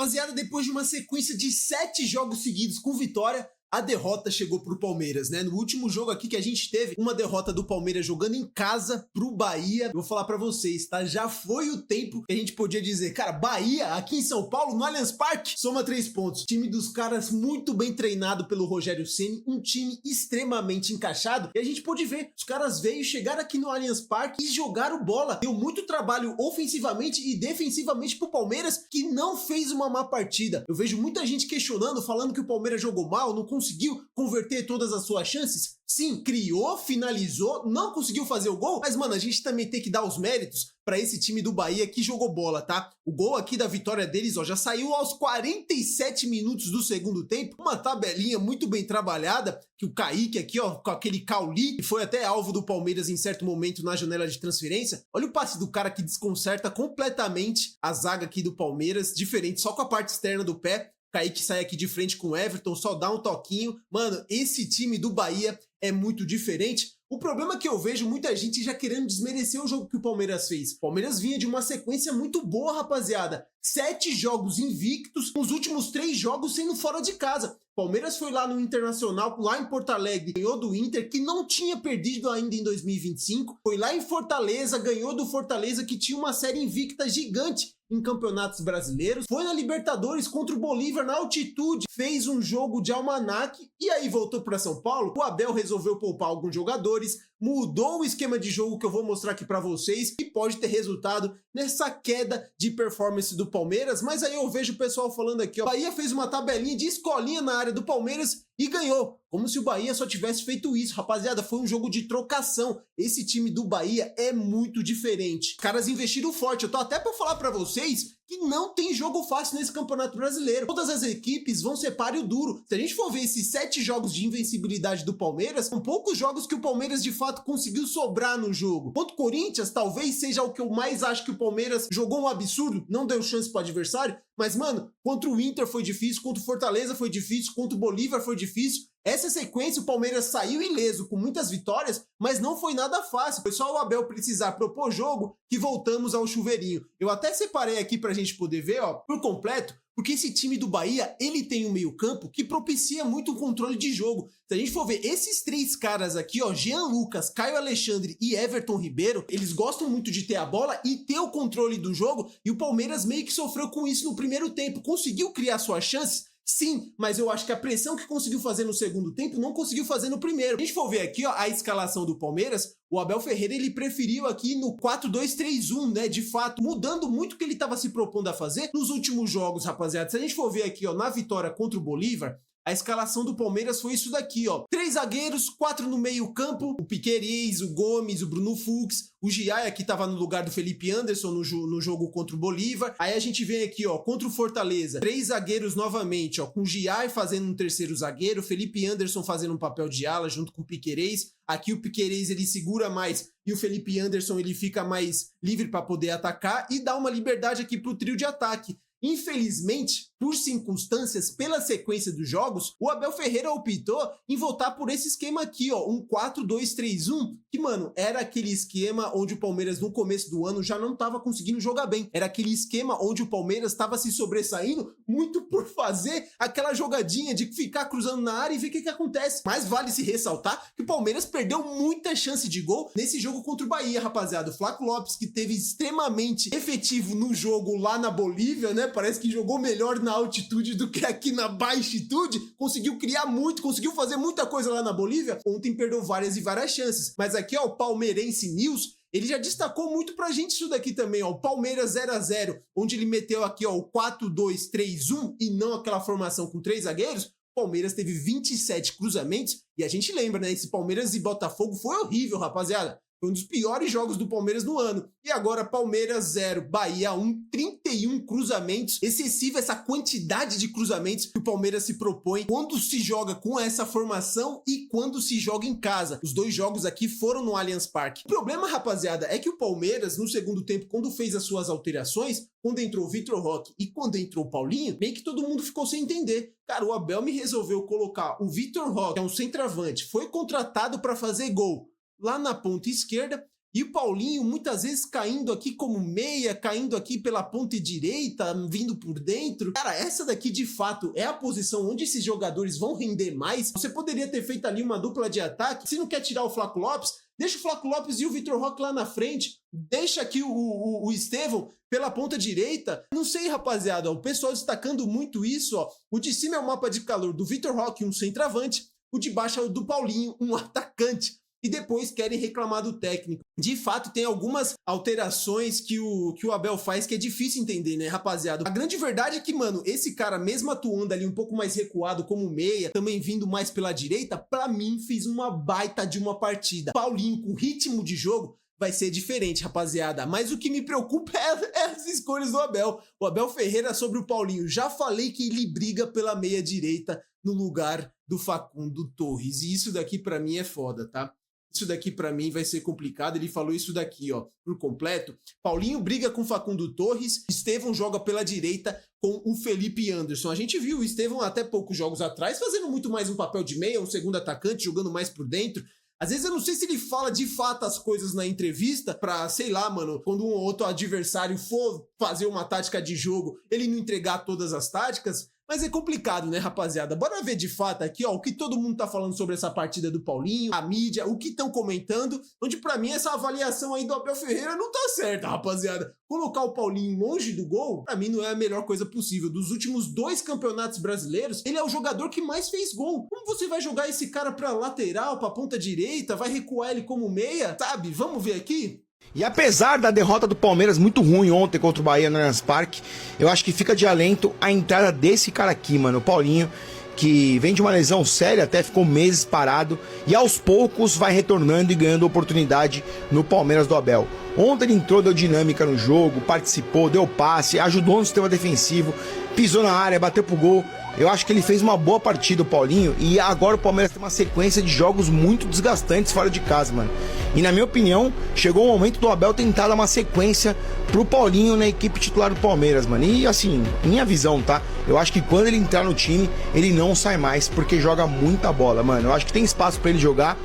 Rapaziada, depois de uma sequência de 7 jogos seguidos com vitória, a derrota chegou pro Palmeiras, né? No último jogo aqui que a gente teve, uma derrota do Palmeiras jogando em casa pro Bahia. Eu vou falar pra vocês, tá? Já foi o tempo que a gente podia dizer, cara, Bahia aqui em São Paulo, no Allianz Parque, soma 3 pontos. Time dos caras muito bem treinado pelo Rogério Ceni, um time extremamente encaixado. E a gente pôde ver, os caras chegaram aqui no Allianz Parque e jogaram bola. Deu muito trabalho ofensivamente e defensivamente pro Palmeiras, que não fez uma má partida. Eu vejo muita gente questionando, falando que o Palmeiras jogou mal, não conseguiu converter todas as suas chances. Sim, criou, finalizou, não conseguiu fazer o gol, mas, mano, a gente também tem que dar os méritos para esse time do Bahia que jogou bola, tá? O gol aqui da vitória deles, ó, já saiu aos 47 minutos do segundo tempo, uma tabelinha muito bem trabalhada, que o Kaique aqui, ó, com aquele cauli, que foi até alvo do Palmeiras em certo momento na janela de transferência. Olha o passe do cara que desconcerta completamente a zaga aqui do Palmeiras, diferente, só com a parte externa do pé. Kaique sai aqui de frente com o Everton, só dá um toquinho. Mano, esse time do Bahia é muito diferente. O problema é que eu vejo muita gente já querendo desmerecer o jogo que o Palmeiras fez. O Palmeiras vinha de uma sequência muito boa, rapaziada. 7 jogos invictos, os últimos 3 jogos sendo fora de casa. Palmeiras foi lá no Internacional, lá em Porto Alegre, ganhou do Inter, que não tinha perdido ainda em 2025. Foi lá em Fortaleza, ganhou do Fortaleza, que tinha uma série invicta gigante em campeonatos brasileiros. Foi na Libertadores contra o Bolívar na altitude, fez um jogo de almanaque e aí voltou para São Paulo. O Abel resolveu poupar alguns jogadores, mudou o esquema de jogo que eu vou mostrar aqui para vocês e pode ter resultado nessa queda de performance do Palmeiras. Mas aí eu vejo o pessoal falando aqui, ó, Bahia fez uma tabelinha de escolinha na área do Palmeiras e ganhou, como se o Bahia só tivesse feito isso. Rapaziada, foi um jogo de trocação. Esse time do Bahia é muito diferente. Os caras investiram forte. Eu tô até pra falar pra vocês que não tem jogo fácil nesse Campeonato Brasileiro. Todas as equipes vão ser páreo duro. Se a gente for ver esses 7 jogos de invencibilidade do Palmeiras, são poucos jogos que o Palmeiras de fato conseguiu sobrar no jogo. Contra o Corinthians, talvez seja o que eu mais acho que o Palmeiras jogou um absurdo, não deu chance pro adversário, mas, mano, contra o Inter foi difícil, contra o Fortaleza foi difícil, contra o Bolívar foi difícil. Essa sequência, o Palmeiras saiu ileso com muitas vitórias, mas não foi nada fácil. Foi só o Abel precisar propor jogo que voltamos ao chuveirinho. Eu até separei aqui pra gente poder ver, ó, por completo, porque esse time do Bahia, ele tem um meio-campo que propicia muito o controle de jogo. Se a gente for ver esses 3 caras aqui, ó, Jean Lucas, Caio Alexandre e Everton Ribeiro, eles gostam muito de ter a bola e ter o controle do jogo, e o Palmeiras meio que sofreu com isso no primeiro tempo. Conseguiu criar suas chances? Sim, mas eu acho que a pressão que conseguiu fazer no segundo tempo não conseguiu fazer no primeiro. Se a gente for ver aqui, ó, a escalação do Palmeiras, o Abel Ferreira, ele preferiu aqui no 4-2-3-1, né, de fato, mudando muito o que ele estava se propondo a fazer nos últimos jogos, rapaziada. Se a gente for ver aqui, ó, na vitória contra o Bolívar, a escalação do Palmeiras foi isso daqui, ó. 3 zagueiros, 4 no meio campo, o Piquerez, o Gomes, o Bruno Fux, o Giai aqui tava no lugar do Felipe Anderson no jogo contra o Bolívar. Aí a gente vem aqui, ó, contra o Fortaleza, 3 zagueiros novamente, ó, com o Giai fazendo um terceiro zagueiro, Felipe Anderson fazendo um papel de ala junto com o Piquerez. Aqui o Piquerez ele segura mais e o Felipe Anderson ele fica mais livre para poder atacar e dá uma liberdade aqui pro trio de ataque. Infelizmente, por circunstâncias, pela sequência dos jogos, o Abel Ferreira optou em voltar por esse esquema aqui, ó, um 4-2-3-1, que, mano, era aquele esquema onde o Palmeiras no começo do ano já não estava conseguindo jogar bem. Era aquele esquema onde o Palmeiras estava se sobressaindo muito por fazer aquela jogadinha de ficar cruzando na área e ver o que acontece. Mas vale se ressaltar que o Palmeiras perdeu muita chance de gol nesse jogo contra o Bahia, rapaziada. O Flaco Lopes, que teve extremamente efetivo no jogo lá na Bolívia, né? Parece que jogou melhor na altitude do que aqui na baixitude, conseguiu criar muito, conseguiu fazer muita coisa lá na Bolívia. Ontem perdeu várias e várias chances. Mas aqui, ó, o Palmeirense News, ele já destacou muito pra gente isso daqui também, ó, o Palmeiras 0-0, onde ele meteu aqui, ó, o 4-2-3-1 e não aquela formação com 3 zagueiros. O Palmeiras teve 27 cruzamentos e a gente lembra, né, esse Palmeiras e Botafogo foi horrível, rapaziada. Foi um dos piores jogos do Palmeiras no ano. E agora Palmeiras 0, Bahia 1, 31 cruzamentos. Excessiva essa quantidade de cruzamentos que o Palmeiras se propõe quando se joga com essa formação e quando se joga em casa. Os 2 jogos aqui foram no Allianz Parque. O problema, rapaziada, é que o Palmeiras, no segundo tempo, quando fez as suas alterações, quando entrou o Vitor Roque e quando entrou o Paulinho, meio que todo mundo ficou sem entender. Cara, o Abel me resolveu colocar o Vitor Roque, que é um centroavante, foi contratado para fazer gol lá na ponta esquerda, E o Paulinho muitas vezes caindo aqui como meia, caindo aqui pela ponta direita, vindo por dentro. Cara, essa daqui de fato é a posição onde esses jogadores vão render mais. Você poderia ter feito ali uma dupla de ataque. Se não quer tirar o Flaco Lopes, deixa o Flaco Lopes e o Vitor Roque lá na frente. Deixa aqui o Estevão pela ponta direita. Não sei, rapaziada, o pessoal destacando muito isso, ó. O de cima é o mapa de calor do Vitor Roque, um centroavante. O de baixo é o do Paulinho, um atacante. E depois querem reclamar do técnico. De fato, tem algumas alterações que o Abel faz que é difícil entender, né, rapaziada? A grande verdade é que, mano, esse cara, mesmo atuando ali um pouco mais recuado como meia, também vindo mais pela direita, pra mim fez uma baita de uma partida. Paulinho, com ritmo de jogo, vai ser diferente, rapaziada. Mas o que me preocupa é as escolhas do Abel. O Abel Ferreira sobre o Paulinho. Já falei que ele briga pela meia direita no lugar do Facundo Torres. E isso daqui pra mim é foda, tá? Isso daqui pra mim vai ser complicado. Ele falou isso daqui, ó, por completo. Paulinho briga com Facundo Torres. Estevão joga pela direita com o Felipe Anderson. A gente viu o Estevão até poucos jogos atrás fazendo muito mais um papel de meia, um segundo atacante, jogando mais por dentro. Às vezes eu não sei se ele fala de fato as coisas na entrevista pra, sei lá, mano, quando um ou outro adversário for fazer uma tática de jogo, ele não entregar todas as táticas. Mas é complicado, né, rapaziada? Bora ver de fato aqui, ó, o que todo mundo tá falando sobre essa partida do Paulinho, a mídia, o que estão comentando, onde pra mim essa avaliação aí do Abel Ferreira não tá certa, rapaziada. Colocar o Paulinho longe do gol, pra mim não é a melhor coisa possível. Dos últimos 2 campeonatos brasileiros, ele é o jogador que mais fez gol. Como você vai jogar esse cara pra lateral, pra ponta direita, vai recuar ele como meia, sabe? Vamos ver aqui? E apesar da derrota do Palmeiras muito ruim ontem contra o Bahia no Allianz Parque, eu acho que fica de alento a entrada desse cara aqui, mano, o Paulinho, que vem de uma lesão séria, até ficou meses parado, e aos poucos vai retornando e ganhando oportunidade no Palmeiras do Abel. Ontem ele entrou, deu dinâmica no jogo, participou, deu passe, ajudou no sistema defensivo, pisou na área, bateu pro gol. Eu acho que ele fez uma boa partida, o Paulinho, e agora o Palmeiras tem uma sequência de jogos muito desgastantes fora de casa, mano. E na minha opinião, chegou o momento do Abel tentar dar uma sequência pro Paulinho na equipe titular do Palmeiras, mano. E assim, minha visão, tá? Eu acho que quando ele entrar no time, ele não sai mais, porque joga muita bola, mano. Eu acho que tem espaço pra ele jogar.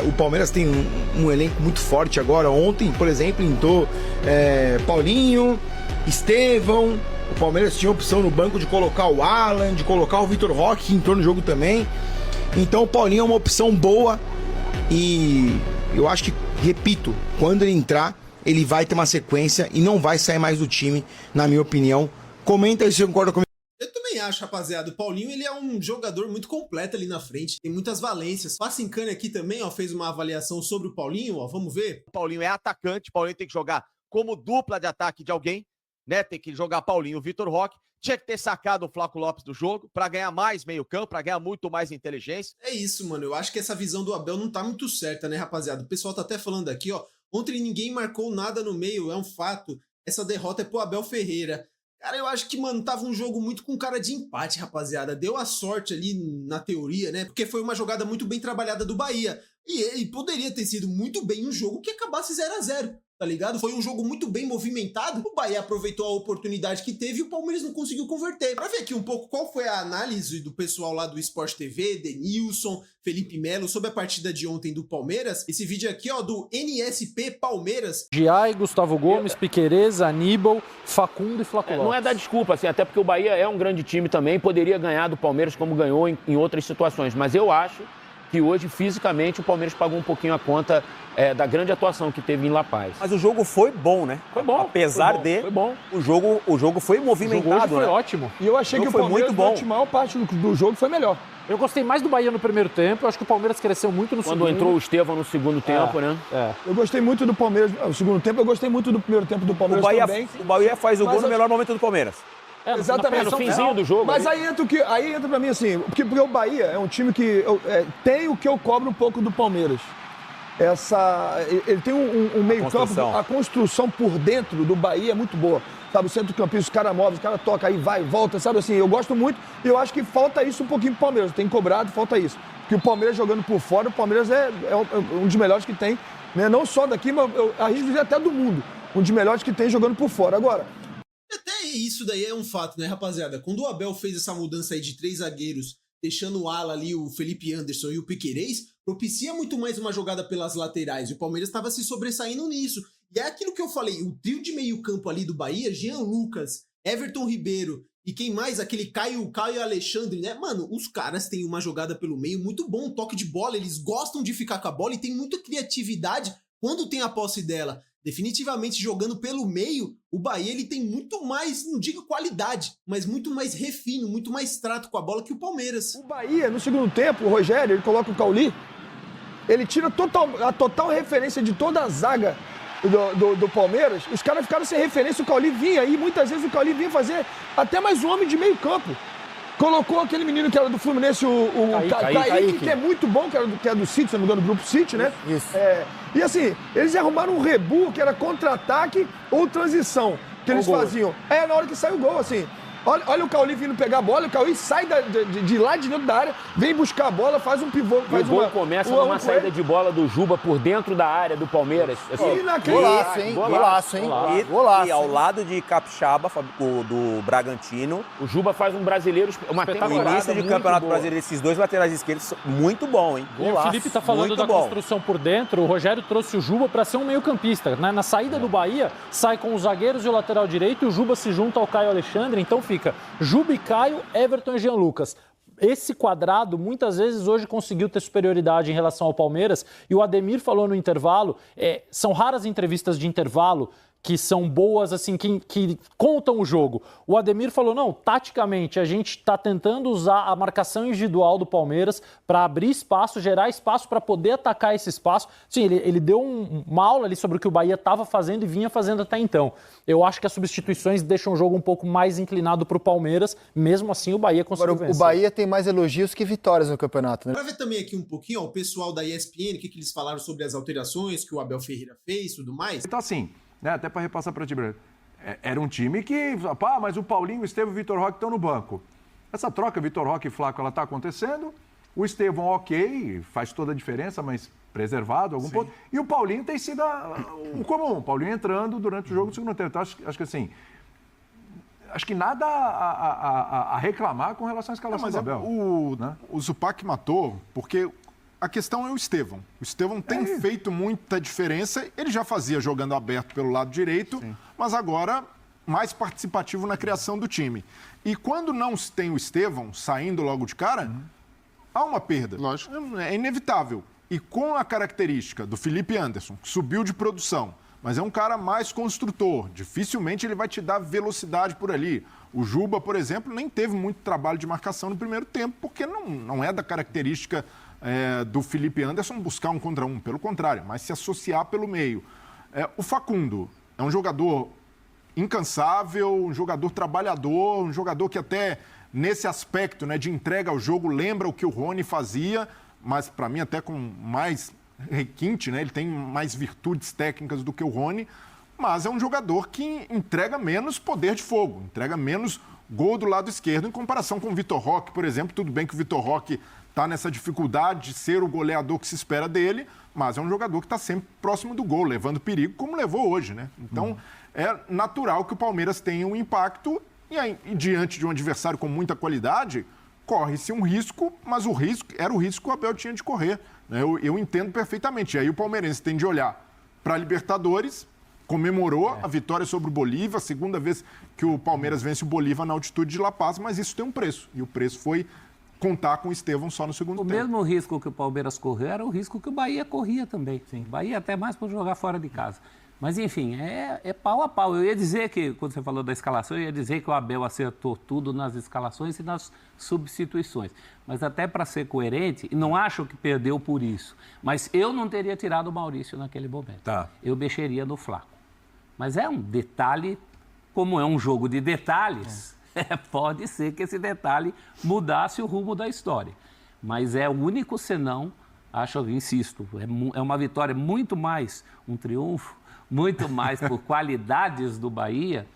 O Palmeiras tem um elenco muito forte agora. Ontem, por exemplo, entrou Paulinho, Estevão. O Palmeiras tinha a opção no banco de colocar o Alan, de colocar o Vitor Roque, que entrou no jogo também. Então o Paulinho é uma opção boa e eu acho que, repito, quando ele entrar, ele vai ter uma sequência e não vai sair mais do time, na minha opinião. Comenta aí se você concorda comigo. Eu também acho, rapaziada. O Paulinho, ele é um jogador muito completo ali na frente. Tem muitas valências. Passincani aqui também, ó, fez uma avaliação sobre o Paulinho, ó. Vamos ver. O Paulinho é atacante. O Paulinho tem que jogar como dupla de ataque de alguém, né? Tem que jogar Paulinho e o Vitor Roque. Tinha que ter sacado o Flaco Lopes do jogo para ganhar mais meio campo, para ganhar muito mais inteligência. É isso, mano. Eu acho que essa visão do Abel não tá muito certa, né, rapaziada? O pessoal tá até falando aqui, ó. Ontem ninguém marcou nada no meio, é um fato. Essa derrota é pro Abel Ferreira. Cara, eu acho que, mano, tava um jogo muito com cara de empate, rapaziada. Deu a sorte ali na teoria, né? Porque foi uma jogada muito bem trabalhada do Bahia. E poderia ter sido muito bem um jogo que acabasse 0-0. Tá ligado? Foi um jogo muito bem movimentado. O Bahia aproveitou a oportunidade que teve e o Palmeiras não conseguiu converter. Pra ver aqui um pouco qual foi a análise do pessoal lá do Sport TV, Denilson, Felipe Melo, sobre a partida de ontem do Palmeiras. Esse vídeo aqui, ó, do NSP Palmeiras. Giai, Gustavo Gomes, Piquerez, Aníbal, Facundo e Flaco Lopes. Não é dar desculpa, assim, até porque o Bahia é um grande time também, poderia ganhar do Palmeiras como ganhou em outras situações. Mas eu acho que hoje, fisicamente, o Palmeiras pagou um pouquinho a conta da grande atuação que teve em La Paz. Mas o jogo foi bom, né? Foi bom. Apesar foi bom. O jogo foi movimentado, O jogo hoje foi né? ótimo. E eu achei que o foi Palmeiras, muito bom. durante a maior parte do jogo, foi melhor. Eu gostei mais do Bahia no primeiro tempo. Eu acho que o Palmeiras cresceu muito no segundo. Quando entrou o Estevão no segundo tempo, né? Eu gostei muito do Palmeiras no segundo tempo, eu gostei muito do primeiro tempo do Palmeiras também. O Bahia faz o gol Mas no melhor momento do Palmeiras. Exatamente. No finzinho do jogo. Mas aí entra pra mim assim, porque o Bahia é um time que tem o que eu cobro um pouco do Palmeiras. Ele tem um meio campo, a construção por dentro do Bahia é muito boa. Sabe, o centro-campista, os caras móveis, os caras tocam aí, vai, volta, sabe assim, eu gosto muito e eu acho que falta isso um pouquinho pro Palmeiras. Tem cobrado, falta isso. Porque o Palmeiras jogando por fora, o Palmeiras é um dos melhores que tem, né? Não só daqui, mas eu arrisco dizer até do mundo. Um dos melhores que tem jogando por fora. Agora, até isso daí é um fato, né, rapaziada? Quando o Abel fez essa mudança aí de 3 zagueiros deixando o ala ali, o Felipe Anderson e o Piquerez, propicia muito mais uma jogada pelas laterais. E o Palmeiras estava se sobressaindo nisso. E é aquilo que eu falei, o trio de meio campo ali do Bahia, Jean Lucas, Everton Ribeiro e quem mais? Aquele Caio Alexandre, né? Mano, os caras têm uma jogada pelo meio muito bom, toque de bola, eles gostam de ficar com a bola e tem muita criatividade quando tem a posse dela. Definitivamente, jogando pelo meio, o Bahia ele tem muito mais, não digo qualidade, mas muito mais refino, muito mais trato com a bola que o Palmeiras. O Bahia, no segundo tempo, o Rogério, ele coloca o Cauli, ele tira a total referência de toda a zaga do Palmeiras. Os caras ficaram sem referência, o Cauli vinha, e muitas vezes o Cauli vinha fazer até mais um homem de meio campo. Colocou aquele menino que era do Fluminense, o Kaique, que é muito bom, que é do City, se não me engano, do Grupo City, né? Isso. E assim, eles arrumaram um rebu, que era contra-ataque ou transição, que eles faziam. Na hora que sai o gol, assim. Olha o Cauli vindo pegar a bola, o Cauli sai de lá de dentro da área, vem buscar a bola, faz um pivô. O gol começa numa saída de bola do Juba por dentro da área do Palmeiras. Golaço, hein? Golaço, hein? E ao lado de Capixaba, do Bragantino. O Juba faz um brasileiro, uma temporada. O início de campeonato brasileiro, esses dois laterais esquerdos, muito bom, hein? Golaço, o Felipe tá falando da construção por dentro, o Rogério trouxe o Juba para ser um meio campista. Na saída do Bahia, sai com os zagueiros e o lateral direito, e o Juba se junta ao Caio Alexandre, então fica Juba e Caio, Everton e Jean Lucas. Esse quadrado, muitas vezes, hoje conseguiu ter superioridade em relação ao Palmeiras, e o Ademir falou no intervalo, são raras entrevistas de intervalo que são boas, assim, que contam o jogo. O Ademir falou, não, taticamente, a gente está tentando usar a marcação individual do Palmeiras para abrir espaço, gerar espaço para poder atacar esse espaço. Sim, ele deu uma aula ali sobre o que o Bahia estava fazendo e vinha fazendo até então. Eu acho que as substituições deixam o jogo um pouco mais inclinado para o Palmeiras, mesmo assim o Bahia conseguiu vencer. O Bahia tem mais elogios que vitórias no campeonato, né? Para ver também aqui um pouquinho, ó, o pessoal da ESPN, o que eles falaram sobre as alterações que o Abel Ferreira fez e tudo mais. Então assim, né, até para repassar para ti, era um time que, mas o Paulinho, o Estevão e o Vitor Roque estão no banco. Essa troca, Vitor Roque e Flaco, ela está acontecendo. O Estevão, ok, faz toda a diferença, mas preservado, algum ponto. E o Paulinho tem sido o comum. O Paulinho entrando durante o jogo do segundo tempo. Então, acho que assim, acho que nada a reclamar com relação à escalação do Abel. O Zupac matou, porque a questão é o Estevão. O Estevão tem feito muita diferença. Ele já fazia jogando aberto pelo lado direito, mas agora mais participativo na criação do time. E quando não se tem o Estevão saindo logo de cara, há uma perda. Lógico. É inevitável. E com a característica do Felipe Anderson, que subiu de produção, mas é um cara mais construtor. Dificilmente ele vai te dar velocidade por ali. O Juba, por exemplo, nem teve muito trabalho de marcação no primeiro tempo, porque não é da característica do Felipe Anderson buscar um contra um, pelo contrário, mas se associar pelo meio. O Facundo é um jogador incansável, um jogador trabalhador, um jogador que até nesse aspecto, né, de entrega ao jogo lembra o que o Rony fazia, mas para mim até com mais requinte, né, ele tem mais virtudes técnicas do que o Rony, mas é um jogador que entrega menos poder de fogo, entrega menos gol do lado esquerdo em comparação com o Vitor Roque, por exemplo. Tudo bem que o Vitor Roque está nessa dificuldade de ser o goleador que se espera dele, mas é um jogador que está sempre próximo do gol, levando perigo, como levou hoje, né? Então, é natural que o Palmeiras tenha um impacto e diante de um adversário com muita qualidade, corre-se um risco, mas o risco era o risco que o Abel tinha de correr, né? Eu entendo perfeitamente. E aí o palmeirense tem de olhar para a Libertadores, comemorou a vitória sobre o Bolívar, a segunda vez que o Palmeiras vence o Bolívar na altitude de La Paz, mas isso tem um preço. E o preço foi contar com o Estevão só no segundo tempo. O mesmo risco que o Palmeiras correu era o risco que o Bahia corria também. Sim. O Bahia até mais por jogar fora de casa. Mas, enfim, é pau a pau. Eu ia dizer que, quando você falou da escalação, eu ia dizer que o Abel acertou tudo nas escalações e nas substituições. Mas até para ser coerente, e não acho que perdeu por isso, mas eu não teria tirado o Maurício naquele momento. Tá. Eu mexeria no Flaco. Mas é um detalhe, como é um jogo de detalhes, pode ser que esse detalhe mudasse o rumo da história. Mas é o único senão, insisto, é uma vitória muito mais um triunfo, muito mais por qualidades do Bahia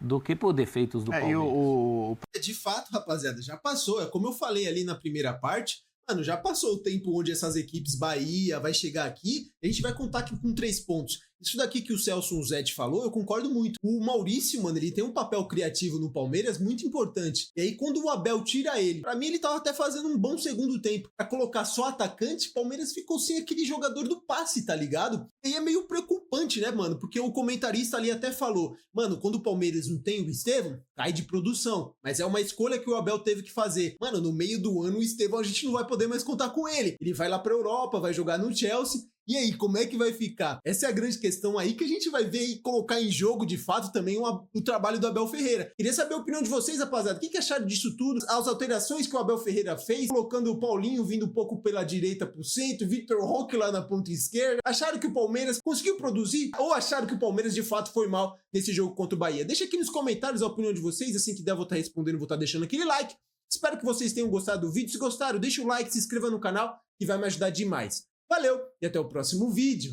do que por defeitos do Palmeiras. De fato, rapaziada, já passou. É como eu falei ali na primeira parte, mano, já passou o tempo onde essas equipes Bahia vai chegar aqui, a gente vai contar aqui com 3 pontos. Isso daqui que o Celso Zete falou, eu concordo muito. O Maurício, mano, ele tem um papel criativo no Palmeiras muito importante. E aí, quando o Abel tira ele, pra mim ele tava até fazendo um bom segundo tempo. Pra colocar só atacante, o Palmeiras ficou sem aquele jogador do passe, tá ligado? E é meio preocupante, né, mano? Porque o comentarista ali até falou, mano, quando o Palmeiras não tem o Estevão, cai de produção. Mas é uma escolha que o Abel teve que fazer. Mano, no meio do ano, o Estevão a gente não vai poder mais contar com ele. Ele vai lá pra Europa, vai jogar no Chelsea. E aí, como é que vai ficar? Essa é a grande questão aí que a gente vai ver e colocar em jogo, de fato, também o trabalho do Abel Ferreira. Queria saber a opinião de vocês, rapaziada. O que acharam disso tudo? As alterações que o Abel Ferreira fez, colocando o Paulinho vindo um pouco pela direita pro centro, Vitor Roque lá na ponta esquerda. Acharam que o Palmeiras conseguiu produzir? Ou acharam que o Palmeiras, de fato, foi mal nesse jogo contra o Bahia? Deixa aqui nos comentários a opinião de vocês. Assim que der, eu vou estar respondendo, vou estar deixando aquele like. Espero que vocês tenham gostado do vídeo. Se gostaram, deixa o like, se inscreva no canal, que vai me ajudar demais. Valeu e até o próximo vídeo.